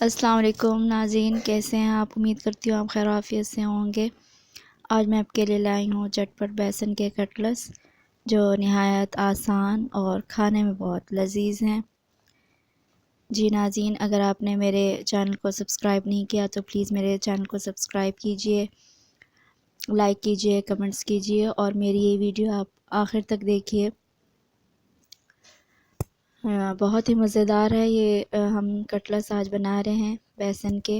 अस्सलाम वालेकुम नाज़रीन, कैसे हैं आप। उम्मीद करती हूँ आप खैर आफियत से होंगे। आज मैं आपके लिए लाई हूँ चटपट बेसन के कटलेट्स जो नहायत आसान और खाने में बहुत लजीज हैं। जी नाज़रीन, अगर आपने मेरे चैनल को सब्सक्राइब नहीं किया तो प्लीज़ मेरे चैनल को सब्सक्राइब कीजिए, लाइक कीजिए, कमेंट्स कीजिए और मेरी ये वीडियो आप आखिर तक देखिए। बहुत ही मज़ेदार है ये। हम कटलेट्स आज बना रहे हैं बेसन के।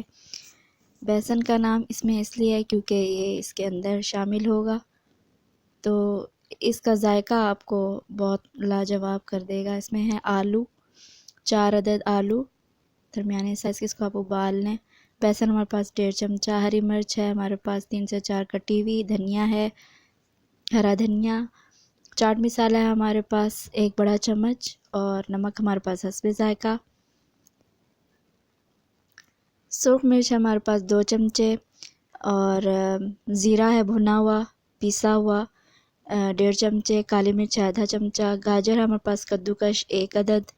बेसन का नाम इसमें इसलिए है क्योंकि ये इसके अंदर शामिल होगा, तो इसका जायका आपको बहुत लाजवाब कर देगा। इसमें है आलू, 4 अदद आलू दरमियाने साइज़ के, इसको आप उबाल लें। बेसन हमारे पास 1.5 चमचा, हरी मिर्च है हमारे पास 3 से 4 कटी हुई, धनिया है, हरा धनिया, चाट मसाला है हमारे पास 1 बड़ा चम्मच और नमक हमारे पास हस्बे जायका। सूख मिर्च है हमारे पास 2 चमचे और ज़ीरा है भुना हुआ पिसा हुआ 1.5 चमचे, काली मिर्च है आधा चमचा, गाजर है हमारे पास कद्दूकश 1 अदद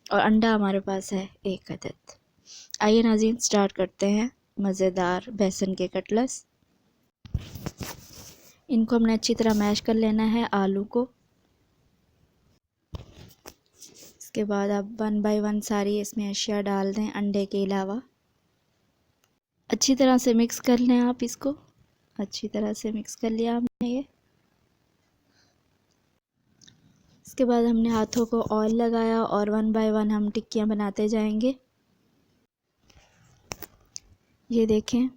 और अंडा हमारे पास है 1 अदद। आइए नाज़रीन स्टार्ट करते हैं मज़ेदार बेसन के कटलेट्स। इनको हमने अच्छी तरह मैश कर लेना है आलू को। इसके बाद आप 1 बाय 1 सारी इसमें अशिया डाल दें अंडे के अलावा। अच्छी तरह से मिक्स कर लें आप इसको। अच्छी तरह से मिक्स कर लिया हमने ये। इसके बाद हमने हाथों को ऑयल लगाया और 1 बाय 1 हम टिक्कियाँ बनाते जाएंगे। ये देखें,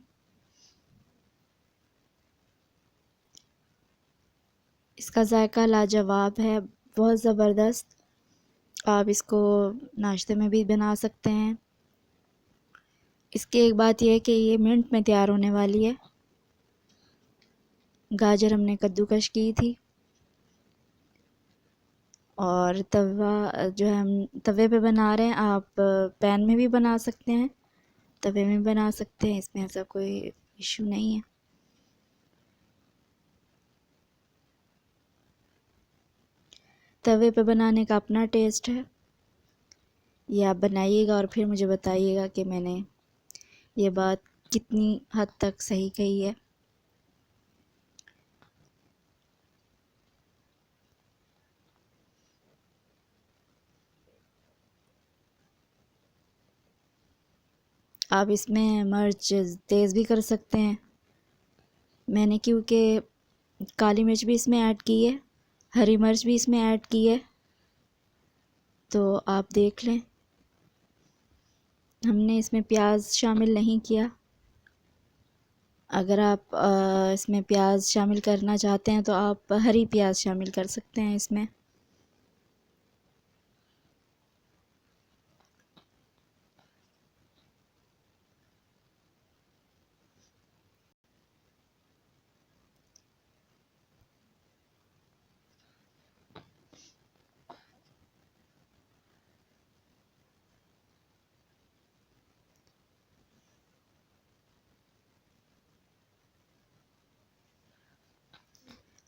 इसका जायका लाजवाब है, बहुत ज़बरदस्त। आप इसको नाश्ते में भी बना सकते हैं। इसकी एक बात यह है कि ये मिनट में तैयार होने वाली है। गाजर हमने कद्दूकश की थी और तवा जो है हम तवे पे बना रहे हैं। आप पैन में भी बना सकते हैं, तवे में भी बना सकते हैं, इसमें ऐसा कोई इशू नहीं है। तवे पे बनाने का अपना टेस्ट है, ये आप बनाइएगा और फिर मुझे बताइएगा कि मैंने ये बात कितनी हद तक सही कही है। आप इसमें मिर्च तेज़ भी कर सकते हैं। मैंने क्योंकि काली मिर्च भी इसमें ऐड की है, हरी मिर्च भी इसमें ऐड की है, तो आप देख लें। हमने इसमें प्याज शामिल नहीं किया। अगर आप इसमें प्याज शामिल करना चाहते हैं तो आप हरी प्याज शामिल कर सकते हैं इसमें।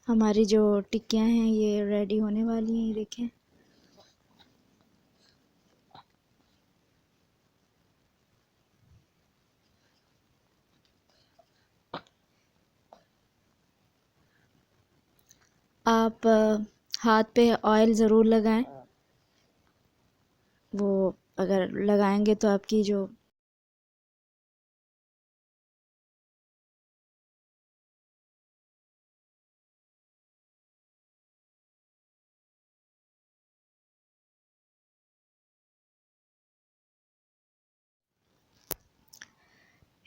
हमारी जो टिक्कियाँ हैं ये रेडी होने वाली हैं, ये देखें। आप हाथ पे ऑयल ज़रूर लगाएं। वो अगर लगाएंगे तो आपकी जो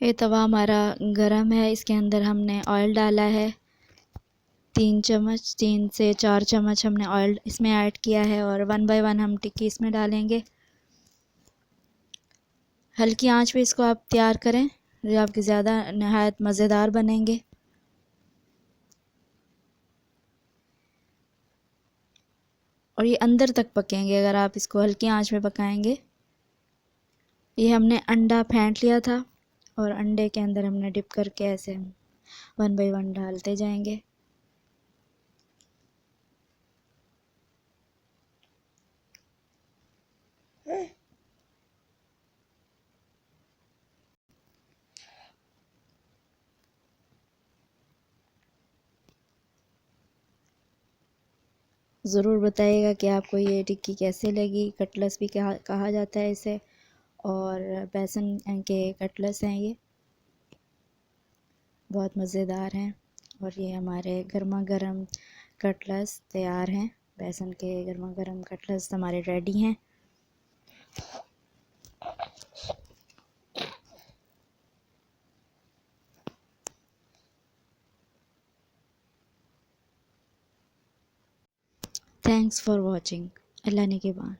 ये तवा हमारा गरम है, इसके अंदर हमने ऑयल डाला है 3 चम्मच, 3 से 4 चम्मच हमने ऑयल इसमें ऐड किया है और 1 बाय 1 हम टिक्की इसमें डालेंगे। हल्की आंच पे इसको आप तैयार करें, जो आपके ज़्यादा नहायत मज़ेदार बनेंगे। और ये अंदर तक पकेंगे अगर आप इसको हल्की आंच में पकाएंगे। ये हमने अंडा फेंट लिया था और अंडे के अंदर हमने डिप करके ऐसे 1 बाय 1 डालते जाएंगे। ज़रूर बताइएगा कि आपको ये टिक्की कैसे लगी। कटलस भी कहा जाता है इसे, और बेसन के कटलस हैं ये, बहुत मज़ेदार हैं। और ये हमारे गर्मा गर्म कटलस तैयार हैं। बेसन के गर्मा गर्म कटलस हमारे रेडी हैं। Thanks for watching. अल्लाह ने के बाद।